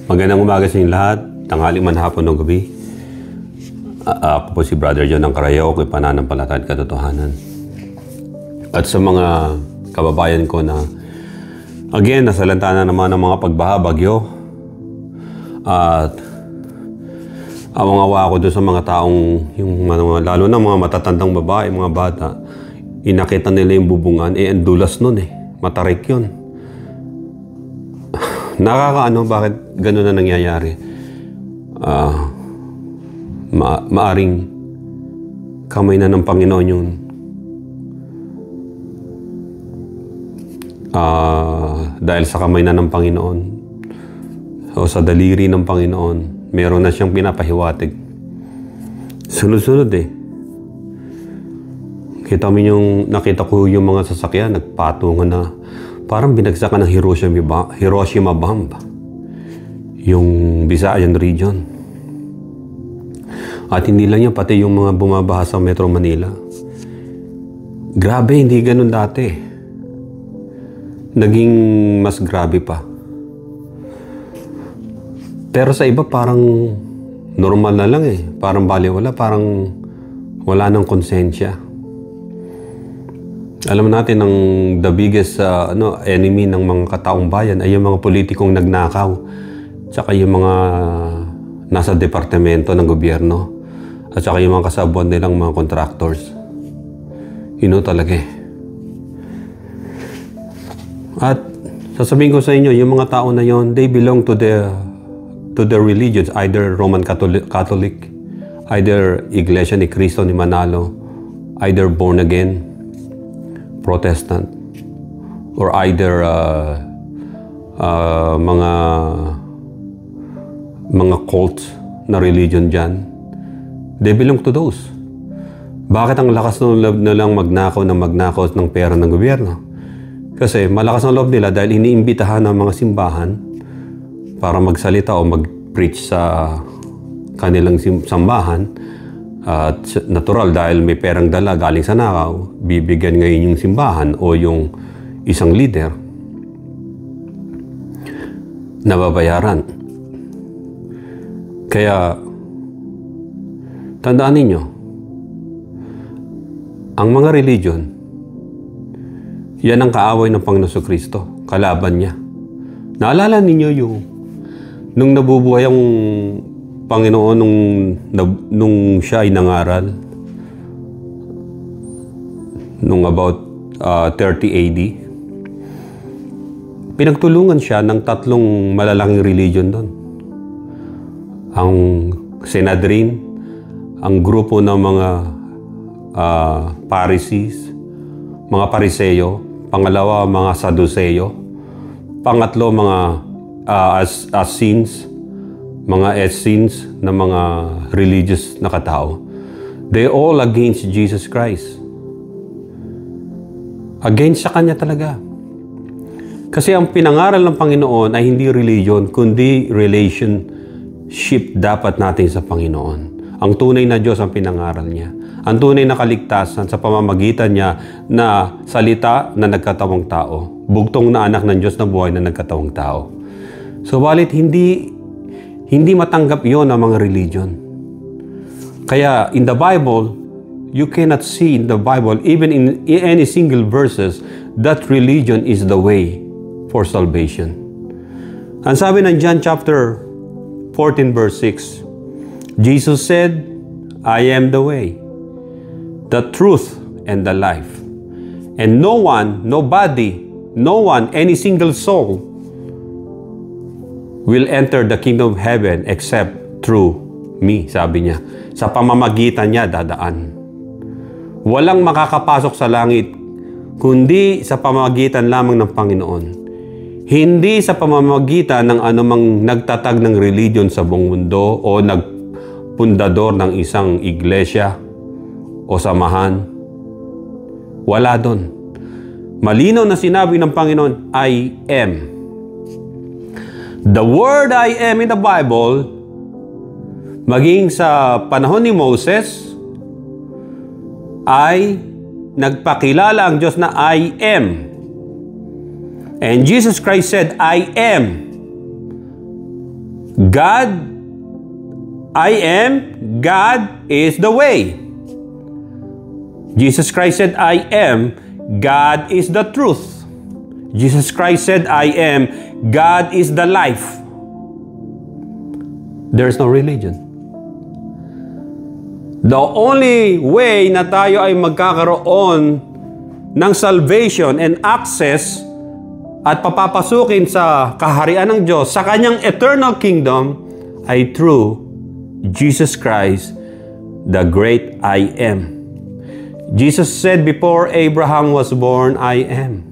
Magandang umaga sa inyong lahat, tanghaling man hapon o gabi. Ako po si Brother John ng Carayaw, ako'y pananampalatayang katotohanan. At sa mga kababayan ko na, again, nasalanta na naman ng mga pagbaha, bagyo. At awang-awa ako doon sa mga taong, lalo na mga matatandang babae, mga bata, inakita nila yung bubungan, ang dulas nun matarik yun. Nakakaano, bakit gano'n na nangyayari? Maaring kamay na ng Panginoon yun. Dahil sa kamay na ng Panginoon o sa daliri ng Panginoon, meron na siyang pinapahiwatig. Sunod-sunod nakita ko yung mga sasakyan, nagpatungan na. Parang binagsakan ng Hiroshima bomb. Yung Visayan region. At hindi lang yan, pati yung mga bumabaha sa Metro Manila. Grabe, hindi ganun dati. Naging mas grabe pa. Pero sa iba parang normal na lang Parang baliwala, parang wala nang konsensya. Alam natin ang the biggest enemy ng mga kataong bayan ay yung mga politikong nagnakaw. Tsaka yung mga nasa departamento ng gobyerno. At saka yung mga kasabuan nilang mga contractors. Talaga At sasabihin ko sa inyo, yung mga tao na yon, they belong to the religions, either Roman Catholic, either Iglesia ni Cristo ni Manalo, either born again, Protestant, or either mga cults na religion dyan. They belong to those. Bakit ang lakas ng loob nilang magnakaw ng pera ng gobyerno? Kasi malakas ang loob nila dahil iniimbitahan ng mga simbahan para magsalita o mag-preach sa kanilang sambahan. At natural, dahil may perang dala galing sa nakaw, bibigyan ngayon yung simbahan o yung isang leader na babayaran. Kaya, tandaan ninyo, ang mga religion, yan ang kaaway ng Panginoon Kristo, kalaban niya. Naalala ninyo yung nung nabubuhay ang Panginoon nung siya ay nangaral nung about 30 AD, pinagtulungan siya ng tatlong malalaking religion doon. Ang Sanhedrin, ang grupo ng mga Pharisees, mga Pariseo, pangalawa mga Sadduceo, pangatlo mga Essenes, mga Essenes na mga religious na katao. They all against Jesus Christ. Against sa Kanya talaga. Kasi ang pinangaral ng Panginoon ay hindi religion, kundi relationship dapat natin sa Panginoon. Ang tunay na Diyos ang pinangaral niya. Ang tunay na kaligtasan sa pamamagitan niya na salita na nagkatawang tao. Bugtong na anak ng Diyos na buhay na nagkatawang tao. So, balit hindi matanggap yon ng mga religion. Kaya in the Bible, you cannot see in the Bible, even in any single verses, that religion is the way for salvation. Ang sabi ng John chapter 14 verse 6, Jesus said, I am the way, the truth, and the life. And no one, any single soul will enter the kingdom of heaven except through me, sabi niya. Sa pamamagitan niya dadaan. Walang makakapasok sa langit kundi sa pamamagitan lamang ng Panginoon. Hindi sa pamamagitan ng anumang nagtatag ng religion sa buong mundo o nagpundador ng isang iglesia o samahan. Wala doon. Malinaw na sinabi ng Panginoon, I am. The word I am in the Bible, maging sa panahon ni Moses, ay nagpakilala ang Diyos na I am. And Jesus Christ said, I am. God, I am, God is the way. Jesus Christ said, I am, God is the truth. Jesus Christ said, I am, God is the life. There is no religion. The only way na tayo ay magkakaroon ng salvation and access at papapasukin sa kaharian ng Diyos, sa kanyang eternal kingdom, ay through Jesus Christ, the great I am. Jesus said, before Abraham was born, I am.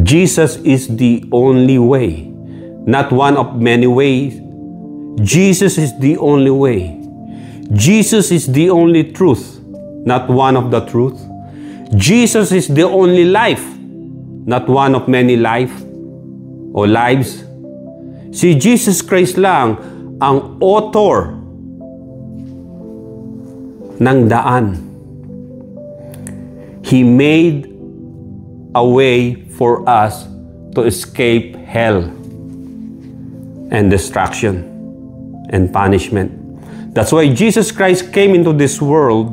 Jesus is the only way, not one of many ways. Jesus is the only way. Jesus is the only truth, not one of the truth. Jesus is the only life, not one of many life or lives. Si Jesus Christ lang ang author ng daan. He made a way for us to escape hell and destruction and punishment. That's why Jesus Christ came into this world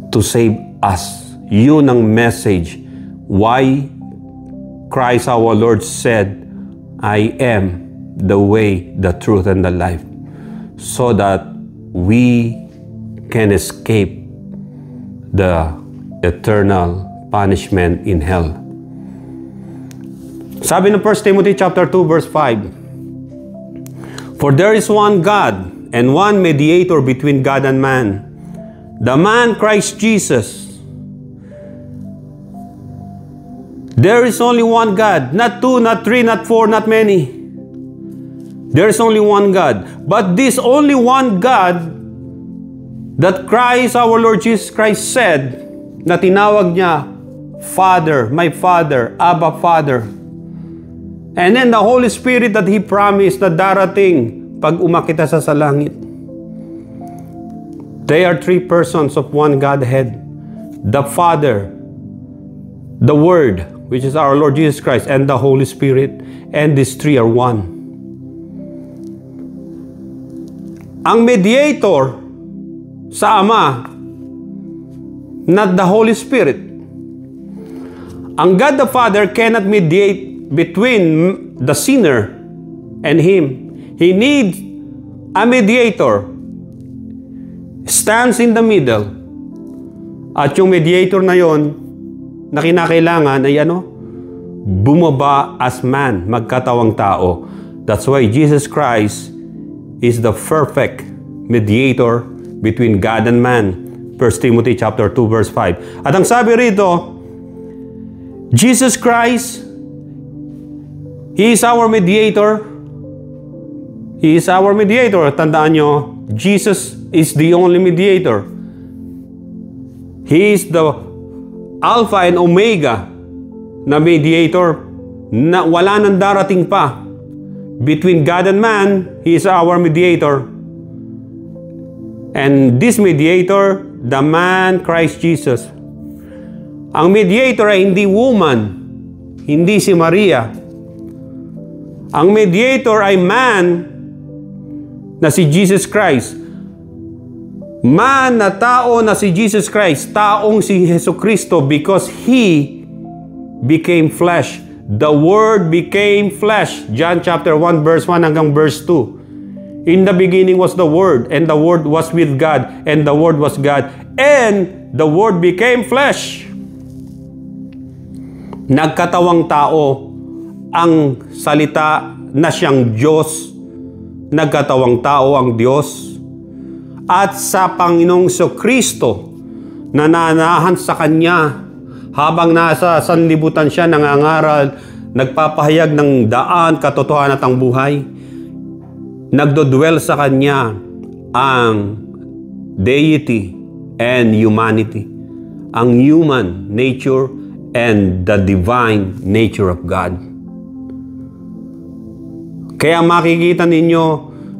to save us. Yun ang message. Why Christ our Lord said, I am the way, the truth, and the life. So that we can escape the eternal punishment in hell. Sabi ng 1 Timothy chapter 2 verse 5, for there is one God and one mediator between God and man, the man Christ Jesus. There is only one God, not two, not three, not four, not many. There is only one God. But this only one God that Christ, our Lord Jesus Christ said, na tinawag niya, Father, my Father, Abba Father. And then the Holy Spirit that He promised na darating pag umakita sa langit. They are three persons of one Godhead. The Father, the Word, which is our Lord Jesus Christ, and the Holy Spirit. And these three are one. Ang mediator sa Ama, not the Holy Spirit. Ang God the Father cannot mediate between the sinner and Him. He needs a mediator. Stands in the middle. At yung mediator na yon na kinakailangan ay bumaba as man, magkatawang tao. That's why Jesus Christ is the perfect mediator between God and man. 1 Timothy chapter 2 verse 5. At ang sabi rito, Jesus Christ, He is our mediator. He is our mediator. Tandaan nyo, Jesus is the only mediator. He is the Alpha and Omega na mediator na wala nang darating pa. Between God and man, He is our mediator. And this mediator, the man Christ Jesus. Ang mediator ay hindi woman, hindi si Maria. Ang mediator ay man na si Jesus Christ. Man na tao na si Jesus Christ. Taong si Jesucristo because He became flesh. The Word became flesh. John chapter 1 verse 1 hanggang verse 2. In the beginning was the Word, and the Word was with God, and the Word was God, and the Word became flesh. Nagkatawang tao ang salita na siyang Diyos. Nagkatawang tao ang Diyos. At sa Panginoong Kristo, nananahan sa Kanya, habang nasa sanlibutan siya, nangangaral, nagpapahayag ng daan, katotohanan at ang buhay, nagdodwell sa Kanya ang deity and humanity, ang human nature and the divine nature of God. Kaya makikita ninyo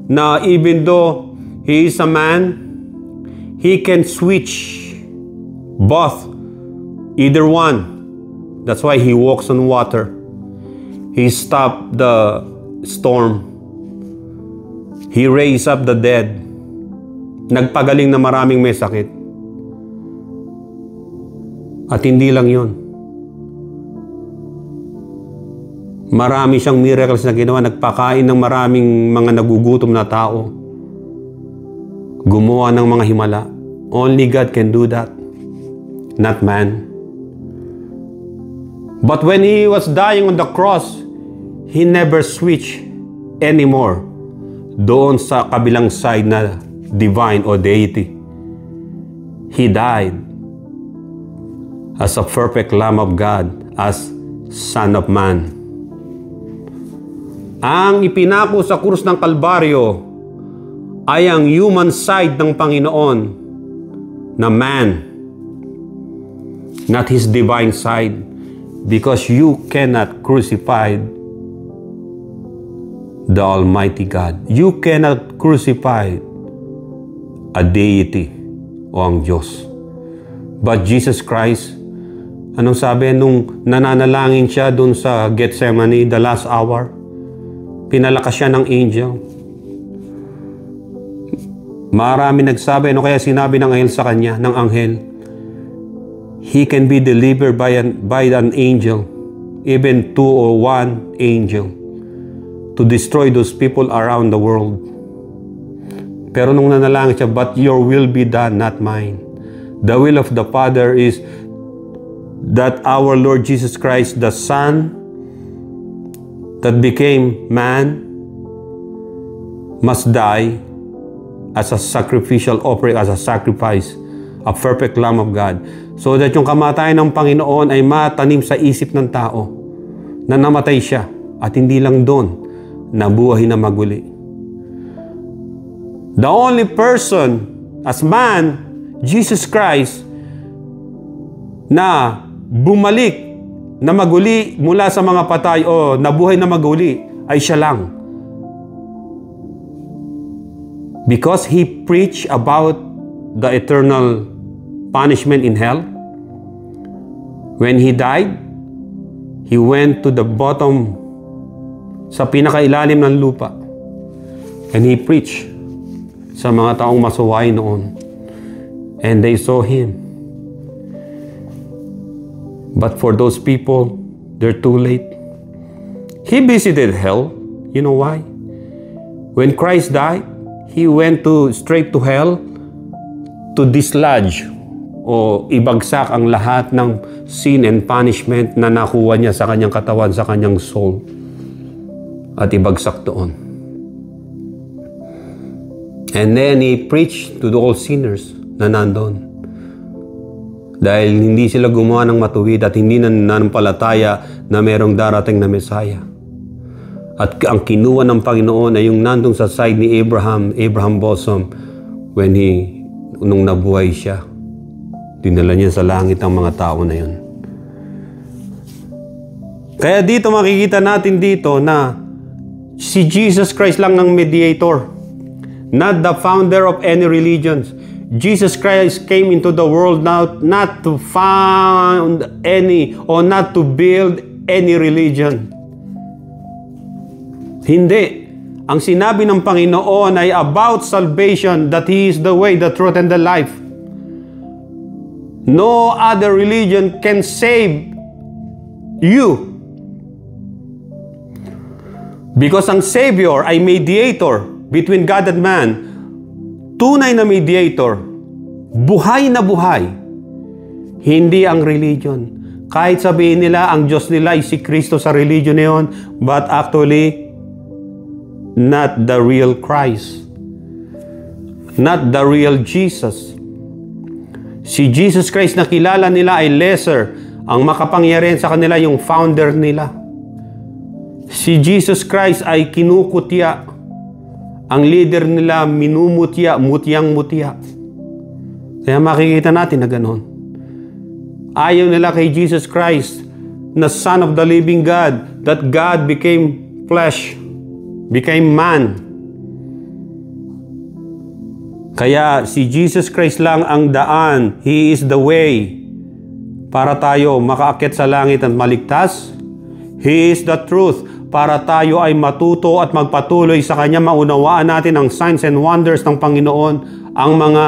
na even though He is a man, He can switch both, either one. That's why He walks on water. He stopped the storm. He raised up the dead. Nagpagaling na maraming may sakit. At hindi lang yun. Marami siyang miracles na ginawa. Nagpakain ng maraming mga nagugutom na tao. Gumawa ng mga himala. Only God can do that. Not man. But when He was dying on the cross, He never switched anymore doon sa kabilang side na divine or deity. He died as a perfect Lamb of God, as Son of Man. Ang ipinako sa krus ng Kalbaryo ay ang human side ng Panginoon na man, not His divine side, because you cannot crucify the Almighty God. You cannot crucify a deity o ang Diyos. But Jesus Christ, anong sabi nung nananalangin siya dun sa Gethsemane, the last hour? Pinalakas siya ng angel. Marami nagsabi, ano kaya sinabi ng anghel sa kanya, ng anghel? He can be delivered by an angel, even 2 or 1 angel, to destroy those people around the world. Pero nung nanalangin siya, but your will be done, not mine. The will of the Father is that our Lord Jesus Christ, the Son that became man, must die as a sacrificial offering, as a sacrifice, a perfect Lamb of God, so that yung kamatayan ng Panginoon ay matanim sa isip ng tao na namatay siya, at hindi lang doon, nabuhay na maguli. The only person as man, Jesus Christ, na bumalik na maguli mula sa mga patay o nabuhay na maguli ay siya lang. Because He preached about the eternal punishment in hell. When He died, He went to the bottom, sa pinakailalim ng lupa, and He preached sa mga taong masuway noon. And they saw Him. But for those people, they're too late. He visited hell. You know why? When Christ died, He went straight to hell to dislodge o ibagsak ang lahat ng sin and punishment na nakuha niya sa kanyang katawan, sa kanyang soul, at ibagsak doon. And then He preached to all sinners na nandun. Dahil hindi sila gumawa ng matuwid at hindi nanampalataya na merong darating na Messiah. At ang kinuha ng Panginoon ay yung nandung sa side ni Abraham bosom, nung nabuhay siya. Dinala niya sa langit ang mga tao na yun. Kaya dito makikita natin dito na si Jesus Christ lang ng mediator, not the founder of any religions. Jesus Christ came into the world not to found any or not to build any religion. Hindi. Ang sinabi ng Panginoon ay about salvation, that He is the way, the truth, and the life. No other religion can save you. Because ang Savior ay mediator between God and man. Tunay na mediator, buhay na buhay, hindi ang religion. Kahit sabihin nila ang Diyos nila ay si Kristo sa religion na yun, but actually, not the real Christ. Not the real Jesus. Si Jesus Christ na kilala nila ay lesser. Ang makapangyarihan sa kanila yung founder nila. Si Jesus Christ ay kinukutya. Ang leader nila minumutya, mutyang-mutya. Kaya makikita natin na gano'n. Ayaw nila kay Jesus Christ na Son of the living God, that God became flesh, became man. Kaya si Jesus Christ lang ang daan. He is the way para tayo makaakyat sa langit at maligtas. He is the truth. Para tayo ay matuto at magpatuloy sa Kanya, maunawaan natin ang signs and wonders ng Panginoon, ang mga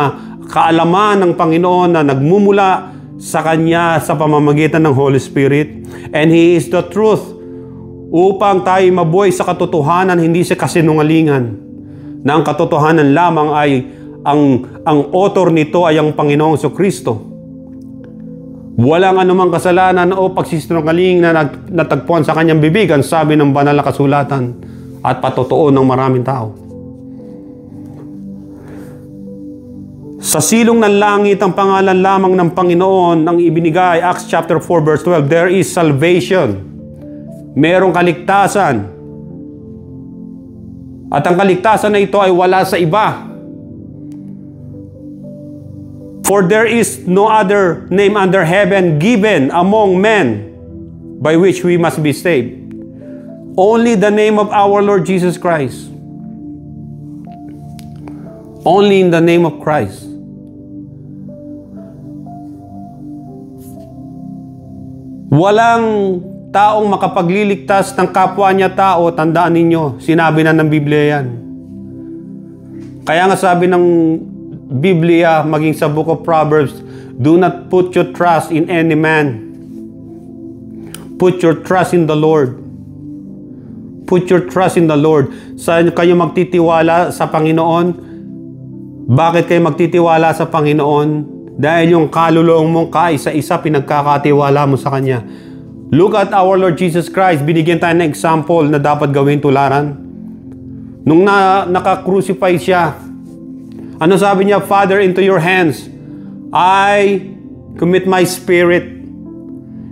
kaalaman ng Panginoon na nagmumula sa Kanya sa pamamagitan ng Holy Spirit. And He is the truth, upang tayo mabuhay sa katotohanan, hindi sa kasinungalingan, na ang katotohanan lamang ay ang author nito ay ang Panginoong Kristo. Walang anumang kasalanan o pagsisinungaling na natagpuan sa Kanyang bibig, ang sabi ng banal na kasulatan at patotoo ng maraming tao. Sa silong ng langit, ang pangalan lamang ng Panginoon ang ibinigay. Acts chapter 4 verse 12, there is salvation. Merong kaligtasan. At ang kaligtasan na ito ay wala sa iba. For there is no other name under heaven given among men by which we must be saved. Only the name of our Lord Jesus Christ. Only in the name of Christ. Walang taong makapagliligtas ng kapwa niya tao. Tandaan ninyo, sinabi na ng Biblia yan. Kaya nga sabi ng Biblia, maging sa Book of Proverbs, do not put your trust in any man. Put your trust in the Lord. Put your trust in the Lord. Saan kayo magtitiwala sa Panginoon? Bakit kayo magtitiwala sa Panginoon? Dahil yung kaluluwang mong kaisa-isa pinagkakatiwala mo sa Kanya. Look at our Lord Jesus Christ. Binigyan tayo ng example na dapat gawin tularan. Nung naka-crucify siya, ano sabi niya? Father, into your hands I commit my spirit.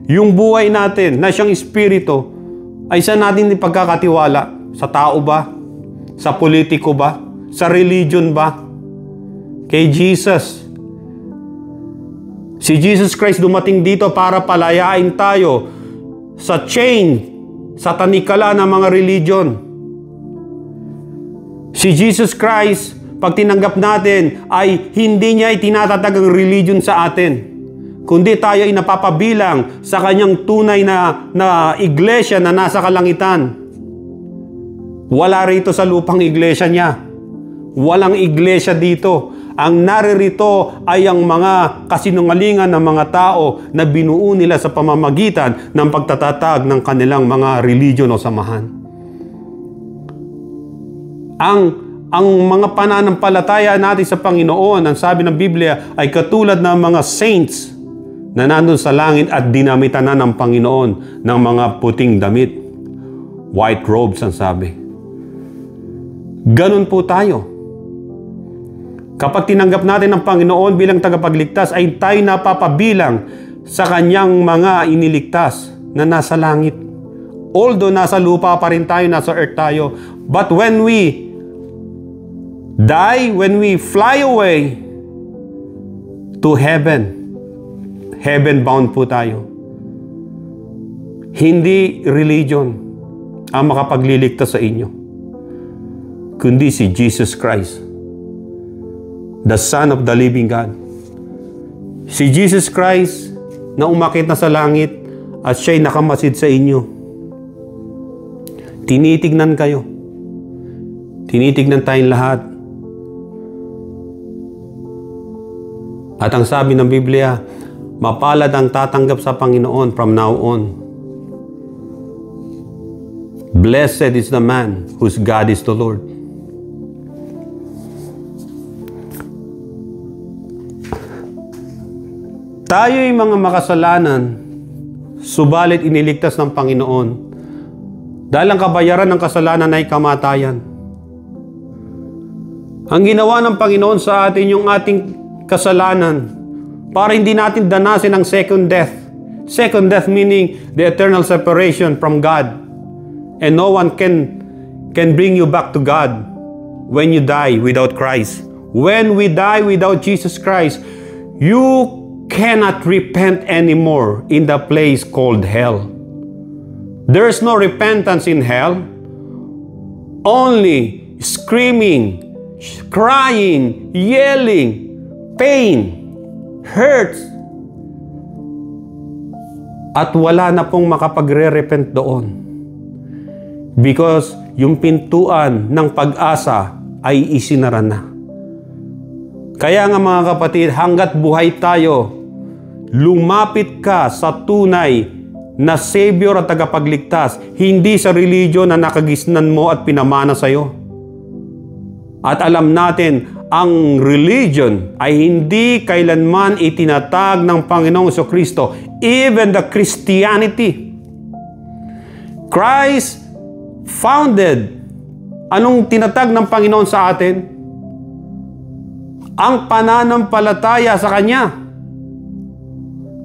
Yung buhay natin na siyang espiritu ay saan natin ipagkakatiwala? Sa tao ba? Sa politiko ba? Sa religion ba? Kay Jesus. Si Jesus Christ dumating dito para palayain tayo sa chain, sa tanikala ng mga religion. Si Jesus Christ, pag tinanggap natin, ay hindi niya itinatatag ang religion sa atin, kundi tayo ay napapabilang sa Kanyang tunay na iglesia na nasa kalangitan. Wala rito sa lupang iglesia niya. Walang iglesia dito. Ang naririto ay ang mga kasinungalingan ng mga tao na binuo nila sa pamamagitan ng pagtatatag ng kanilang mga religion o samahan. Ang mga pananampalataya natin sa Panginoon, ang sabi ng Biblia, ay katulad ng mga saints na nandun sa langit at dinamitan na ng Panginoon ng mga puting damit. White robes ang sabi. Ganun po tayo. Kapag tinanggap natin ang Panginoon bilang tagapagligtas, ay tayo napapabilang sa Kanyang mga iniligtas na nasa langit. Although nasa lupa pa rin tayo, nasa earth tayo. But when we die, when we fly away to heaven, heaven-bound po tayo. Hindi religion ang makapagliligtas sa inyo, kundi si Jesus Christ, the Son of the living God. Si Jesus Christ na umakit na sa langit at siya'y nakamasid sa inyo. Tinitignan kayo. Tinitignan tayong lahat. At ang sabi ng Biblia, mapalad ang tatanggap sa Panginoon from now on. Blessed is the man whose God is the Lord. Tayo'y mga makasalanan, subalit iniligtas ng Panginoon. Dahil ang kabayaran ng kasalanan ay kamatayan. Ang ginawa ng Panginoon sa atin yung ating kasalanan para hindi natin danasin ang second death. Second death meaning the eternal separation from God. And no one can bring you back to God when you die without Christ. When we die without Jesus Christ, you cannot repent anymore in the place called hell. There is no repentance in hell. Only screaming, crying, yelling, pain, hurts, At wala na pong makapagre-repent doon. Because yung pintuan ng pag-asa ay isinara na. Kaya nga mga kapatid, hanggat buhay tayo, lumapit ka sa tunay na Savior at tagapagligtas, hindi sa religion na nakagisnan mo at pinamana sa iyo. At alam natin, ang religion ay hindi kailanman itinatag ng Panginoong Jesucristo, even the Christianity. Christ founded. Anong tinatag ng Panginoon sa atin? Ang pananampalataya sa Kanya.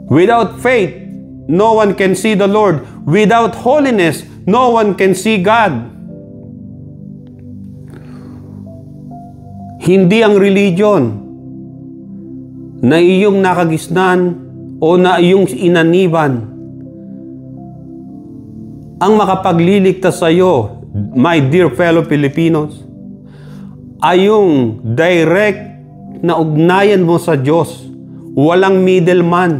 Without faith, no one can see the Lord. Without holiness, no one can see God. Hindi ang religion na iyong nakagisnan o na iyong inaniban ang makapagliligtas sa iyo, my dear fellow Filipinos, ay yung direct na ugnayan mo sa Diyos. Walang middleman.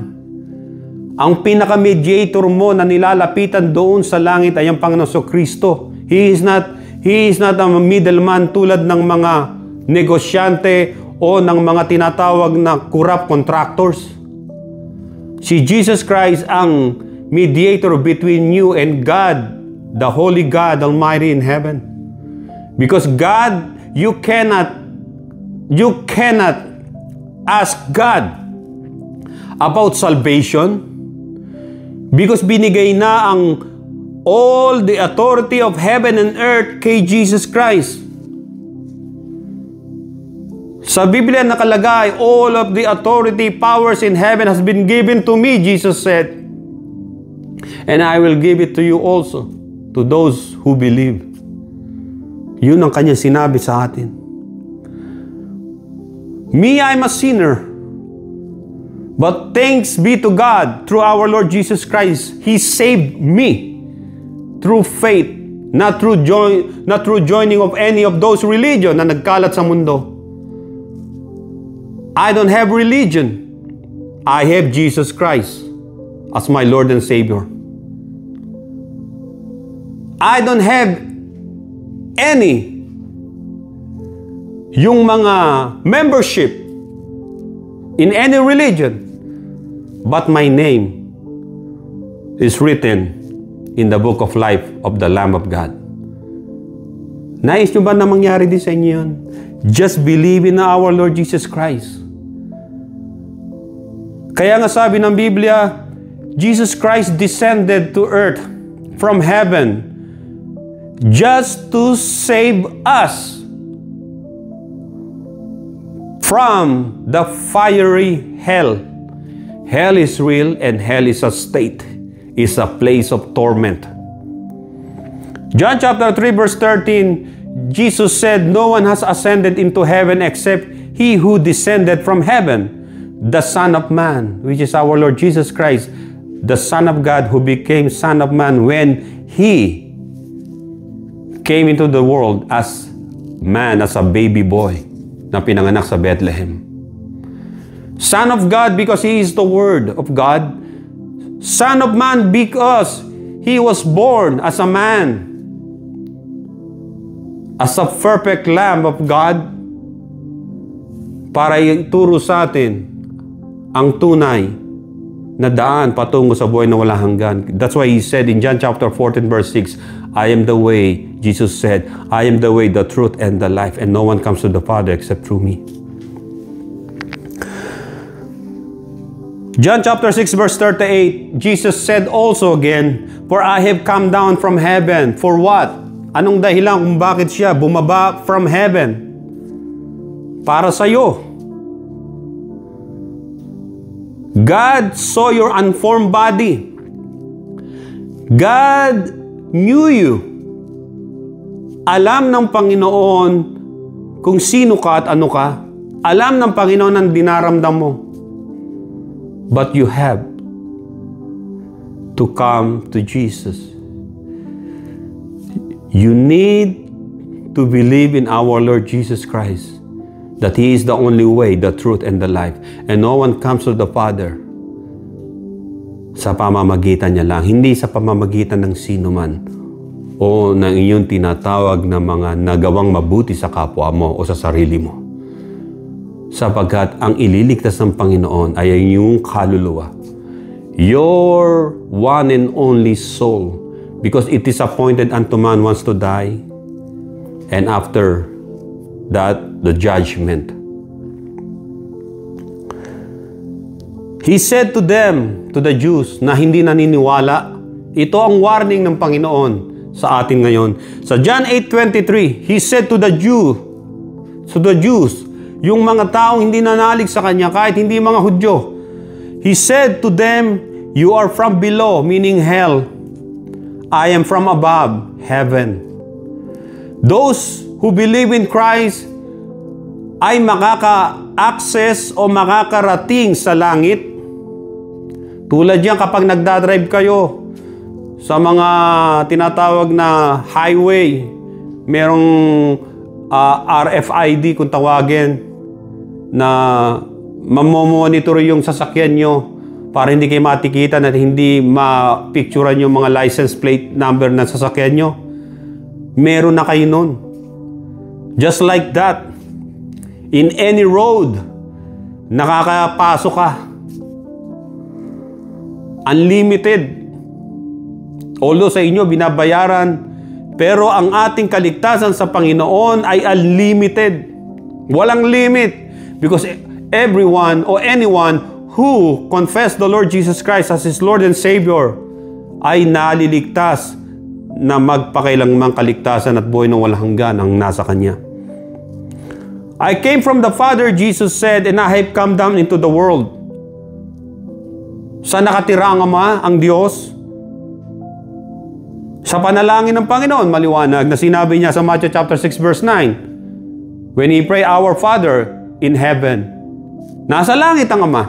Ang pinaka-mediator mo na nilalapitan doon sa langit ay ang Panginoon Jesucristo. He is not a middleman tulad ng mga negosyante o ng mga tinatawag na corrupt contractors. Si Jesus Christ ang mediator between you and God, the Holy God Almighty in heaven. Because God, you cannot ask God about salvation because binigay na ang all the authority of heaven and earth kay Jesus Christ. Sa Biblia nakalagay, all of the authority, powers in heaven has been given to me, Jesus said. And I will give it to you also, to those who believe. Yun ang kanya sinabi sa atin. Me, I'm a sinner. But thanks be to God, through our Lord Jesus Christ, He saved me through faith, not through joining of any of those religion na nagkalat sa mundo. I don't have religion. I have Jesus Christ as my Lord and Savior. I don't have yung mga membership in any religion, but my name is written in the book of life of the Lamb of God. Nais nyo ba na mangyari din sa inyo yun? Just believe in our Lord Jesus Christ. Kaya nga sabi ng Biblia, Jesus Christ descended to earth from heaven just to save us from the fiery hell. Hell is real and hell is a state, is a place of torment. John chapter 3 verse 13, Jesus said, "No one has ascended into heaven except He who descended from heaven, the Son of Man," which is our Lord Jesus Christ, the Son of God who became Son of Man when He came into the world as man, as a baby boy na pinanganak sa Bethlehem. Son of God because He is the Word of God. Son of Man because He was born as a man, as a perfect Lamb of God, para ituro sa atin ang tunay na daan patungo sa buhay na walang hanggan. That's why He said in John chapter 14 verse 6, I am the way, Jesus said, I am the way, the truth, and the life, and no one comes to the Father except through me. John chapter 6 verse 38, Jesus said also again, "For I have come down from heaven." For what? Anong dahilan kung bakit siya bumaba from heaven? Para sa iyo. God saw your unformed body. God knew you. Alam ng Panginoon kung sino ka at ano ka. Alam ng Panginoon ang dinaramdam mo. But you have to come to Jesus. You need to believe in our Lord Jesus Christ, that He is the only way, the truth, and the life. And no one comes to the Father sa pamamagitan niya lang, hindi sa pamamagitan ng sino man o ng inyong tinatawag na mga nagawang mabuti sa kapwa mo o sa sarili mo. Sapagkat ang ililigtas ng Panginoon ay ang iyong kaluluwa. Your one and only soul, because it is appointed unto man once to die, and after that, the judgment. He said to them, to the Jews, na hindi naniniwala. Ito ang warning ng Panginoon sa atin ngayon. Sa John 8:23, He said to the Jews, yung mga taong hindi nanalig sa Kanya, kahit hindi mga Hudyo, He said to them, you are from below, meaning hell. I am from above, heaven. Those who believe in Christ ay makaka-access o makakarating sa langit. Tulad yan kapag nagdadrive kayo sa mga tinatawag na highway, merong RFID kung tawagin, na mamomonitor yung sasakyan nyo para hindi kayo matikitan at hindi ma-picturean yung mga license plate number ng sasakyan nyo. Meron na kayo nun. Just like that, in any road, nakakapasok ka. Unlimited. Although sa inyo binabayaran, pero ang ating kaligtasan sa Panginoon ay unlimited. Walang limit. Because everyone or anyone who confess the Lord Jesus Christ as His Lord and Savior ay naliligtas na magpakailanmang kaligtasan at buhay ng walang hanggan ang nasa Kanya. I came from the Father, Jesus said, and I have come down into the world. Saan nakatira ang Ama, ang Diyos? Sa panalangin ng Panginoon, maliwanag na sinabi niya sa Matthew chapter 6 verse 9, when He pray, Our Father in heaven. Nasa langit ang Ama.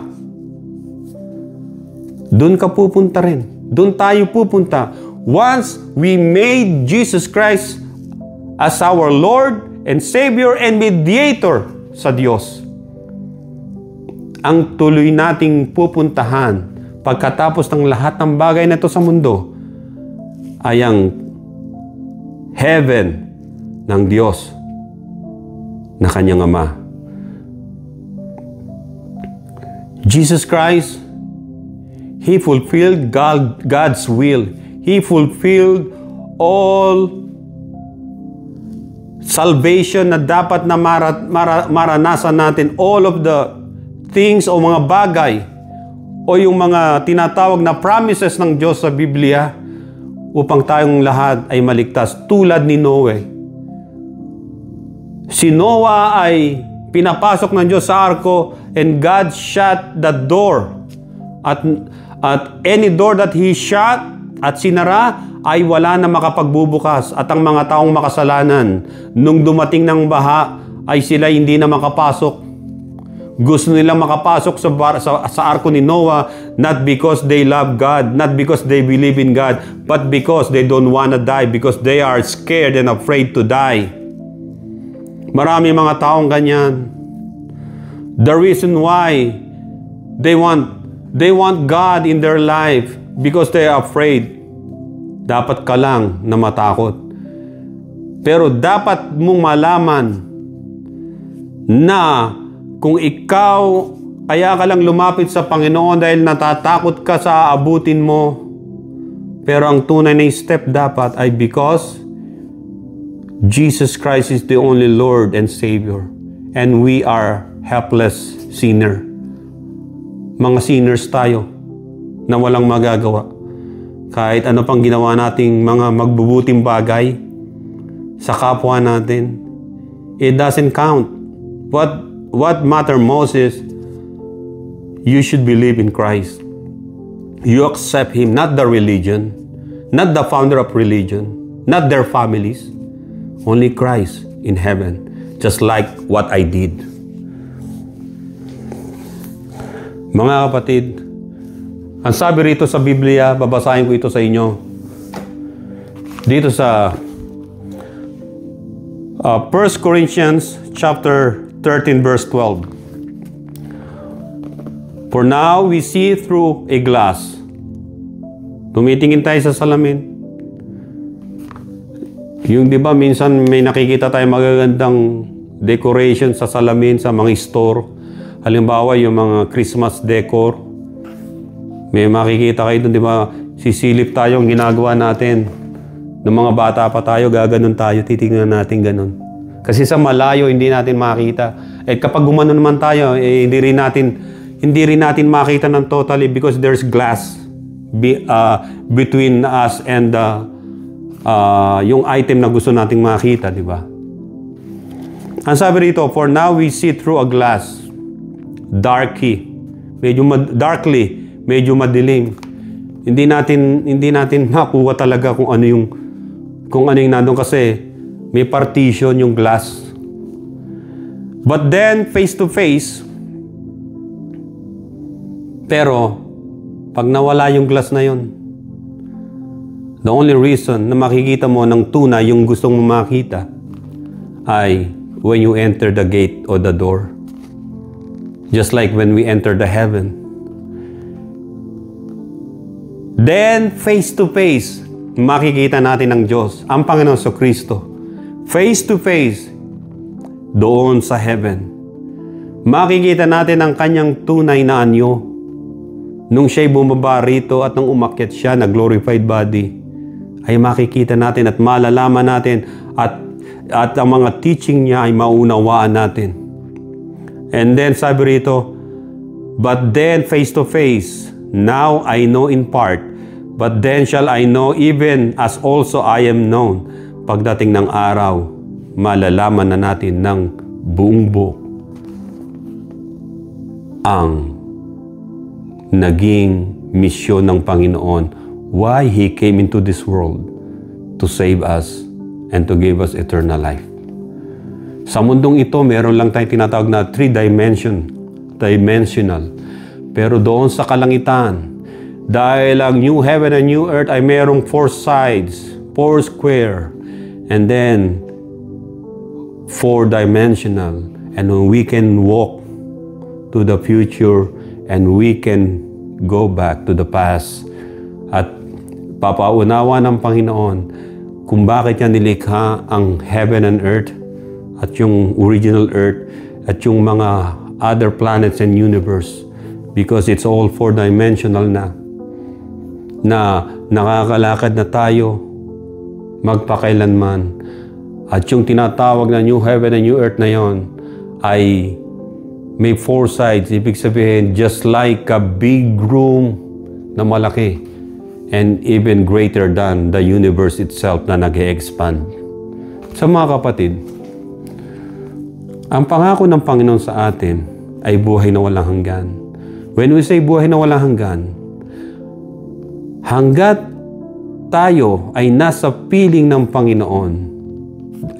Doon ka pupunta rin. Doon tayo pupunta. Once we made Jesus Christ as our Lord and Savior and Mediator sa Diyos. Ang tuloy nating pupuntahan pagkatapos ng lahat ng bagay na ito sa mundo ay ang heaven ng Diyos na Kanyang Ama. Jesus Christ, He fulfilled God's will. He fulfilled all salvation na dapat na maranasan natin. All of the things o mga bagay o yung mga tinatawag na promises ng Diyos sa Biblia upang tayong lahat ay maligtas tulad ni Noe. Si Noah ay pinapasok ng Diyos sa arko and God shut the door. At any door that He shut at sinara ay wala na makapagbubukas. At ang mga taong makasalanan nung dumating ng baha ay sila hindi na makapasok. Gusto nilang makapasok sa arko ni Noah not because they love God, not because they believe in God, but because they don't wanna die, because they are scared and afraid to die. Marami mga taong ganyan. The reason why they want God in their life because they are afraid. Dapat ka lang na matakot. Pero dapat mong malaman na kung ikaw, kaya ka lang lumapit sa Panginoon dahil natatakot ka sa abutin mo. Pero ang tunay na step dapat ay because Jesus Christ is the only Lord and Savior. And we are helpless sinner. Mga sinners tayo na walang magagawa. Kahit ano pang ginawa nating mga magbubuting bagay sa kapwa natin, it doesn't count. What matter most is you should believe in Christ. You accept Him, not the religion, not the founder of religion, not their families. Only Christ in heaven, just like what I did. Mga kapatid, ang sabi rito sa Biblia, babasahin ko ito sa inyo. Dito sa 1 Corinthians chapter 13 verse 12. For now we see through a glass, Tumitingin tayo sa salamin. Yung di ba minsan may nakikita tayo magagandang decoration sa salamin sa mga store. Halimbawa yung mga Christmas decor. May makikita kayo doon, di ba? Sisilip tayo ang ginagawa natin. Nung mga bata pa tayo, gaganon tayo, titingnan natin ganon. Kasi sa malayo, hindi natin makita. At kapag gumano naman tayo, hindi rin natin makita ng totally because there's glass between us and yung item na gusto nating makita, di ba? Ang sabi rito, for now we see through a glass, darkly, medyo madilim. Hindi natin nakuha talaga kung ano yung nandun kasi may partition yung glass. But then face to face, pero pag nawala yung glass na yun, the only reason na makikita mo ng tunay yung gustong mo makita ay when you enter the gate or the door. Just like when we enter the heaven. Then, face to face, makikita natin ang Diyos, ang Panginoon sa Kristo. Face to face, doon sa heaven. Makikita natin ang kanyang tunay na anyo. Nung siya'y bumaba rito at nung umakyat siya na glorified body, ay makikita natin at malalaman natin at ang mga teaching niya ay maunawaan natin. And then sabi rito, but then face to face, now I know in part, but then shall I know even as also I am known. Pagdating ng araw, malalaman na natin ng buong buo ang naging misyon ng Panginoon. Why He came into this world to save us and to give us eternal life. Sa mundong ito, meron lang tayong tinatawag na dimensional. Pero doon sa kalangitan, dahil ang new heaven and new earth ay merong 4 sides, 4 square, and then 4-dimensional. And when we can walk to the future and we can go back to the past at papaunawa ng Panginoon kung bakit niya nilikha ang heaven and earth at yung original earth at yung mga other planets and universe, because it's all 4-dimensional na nakakalakad na tayo magpakailanman. At yung tinatawag na new heaven and new earth na yon ay may 4 sides. Ibig sabihin, just like a big room na malaki and even greater than the universe itself na nag-e-expand. Sa mga kapatid, ang pangako ng Panginoon sa atin ay buhay na walang hanggan. When we say buhay na walang hanggan, hanggat tayo ay nasa piling ng Panginoon,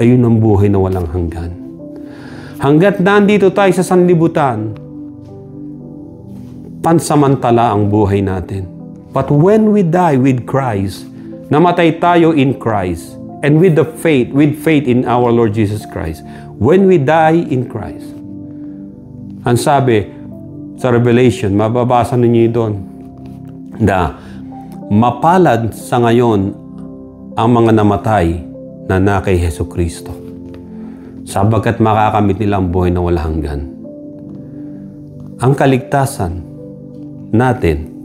ayun ang buhay na walang hanggan. Hanggat nandito tayo sa sanlibutan, pansamantala ang buhay natin. But when we die with Christ, namatay tayo in Christ, and with faith in our Lord Jesus Christ, when we die in Christ, ang sabi sa Revelation, mababasa ninyo doon, na mapalad sa ngayon ang mga namatay na kay Hesus Kristo, sabagkat makakamit nila ang buhay na walang hanggan. Ang kaligtasan natin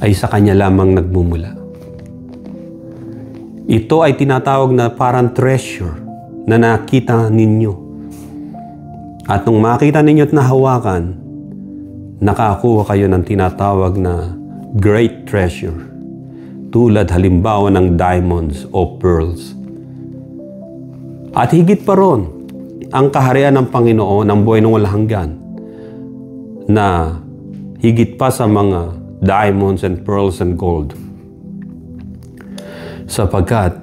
ay sa Kanya lamang nagmumula. Ito ay tinatawag na parang treasure na nakita ninyo. At nung makita ninyo at nahawakan, nakakuha kayo ng tinatawag na great treasure. Tulad halimbawa ng diamonds o pearls. At higit pa ron, ang kaharian ng Panginoon, ang buhay ng walang hanggan, na higit pa sa mga diamonds and pearls and gold. Sapagkat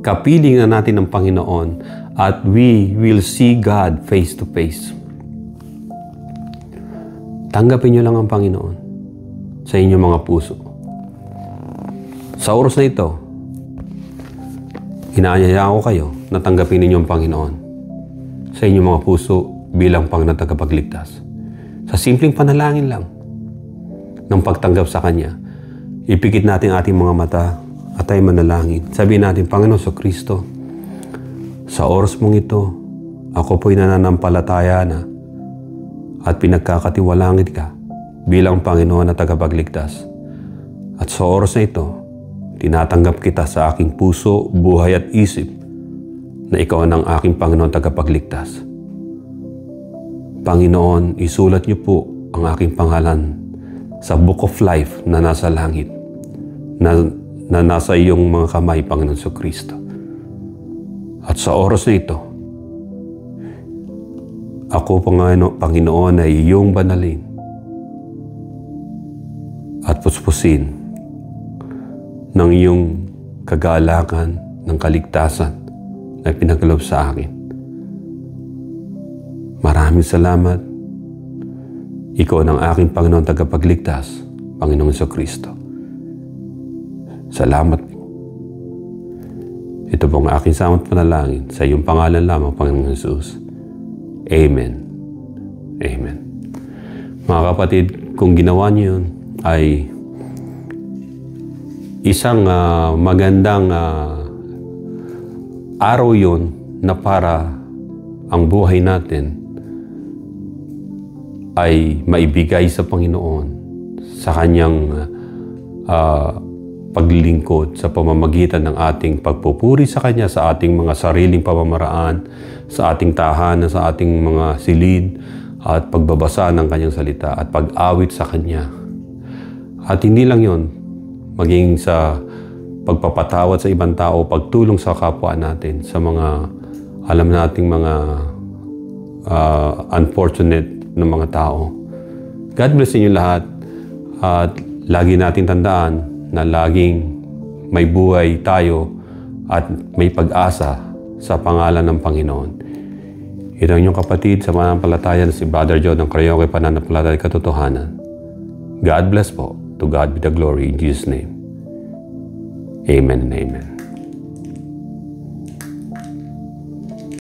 kapiling na natin ng Panginoon at we will see God face to face. Tanggapin nyo lang ang Panginoon sa inyong mga puso. Sa oras na ito, inaanyaya ko kayo na tanggapin ninyo ang Panginoon sa inyong mga puso bilang Panginoon tagapagligtas. Sa simpleng panalangin lang ng pagtanggap sa Kanya, Ipikit natin ating mga mata at tayo manalangin. Sabihin natin, Panginoon Kristo, sa oras mong ito, ako po'y nananampalataya na at pinagkakatiwalangit ka bilang Panginoon at tagapagligtas. At sa oras na ito, tinatanggap kita sa aking puso, buhay at isip na ikaw ang aking Panginoon tagapagligtas. Panginoon, isulat niyo po ang aking pangalan sa Book of Life na nasa langit, na nasa iyong mga kamay, Panginoon Kristo. At sa oras na ito, ako, Panginoon, ay iyong banalin at puspusin ng iyong kagalakan ng kaligtasan na pinagkaloob sa akin. Maraming salamat. Ikaw ang aking Panginoon tagapagligtas, Panginoong Kristo. Salamat po. Ito po ang aking samot panalangin sa iyong pangalan lamang, Panginoong Jesus. Amen. Amen. Mga kapatid, kung ginawa niyo yun, ay isang magandang araw yun na para ang buhay natin ay maibigay sa Panginoon sa Kanyang paglilingkod sa pamamagitan ng ating pagpupuri sa Kanya, sa ating mga sariling pamamaraan, sa ating tahanan, sa ating mga silid, at pagbabasa ng Kanyang salita at pag-awit sa Kanya. At hindi lang yon, maging sa pagpapatawad sa ibang tao, pagtulong sa kapwa natin, sa mga alam nating mga unfortunate ng mga tao. God bless inyo lahat. At lagi natin tandaan na laging may buhay tayo at may pag-asa sa pangalan ng Panginoon. Ito ang inyong kapatid sa mananampalataya na si Brother John ng Karayoke Pananampalataya at Katotohanan. God bless po. To God be the glory in Jesus' name. Amen and amen.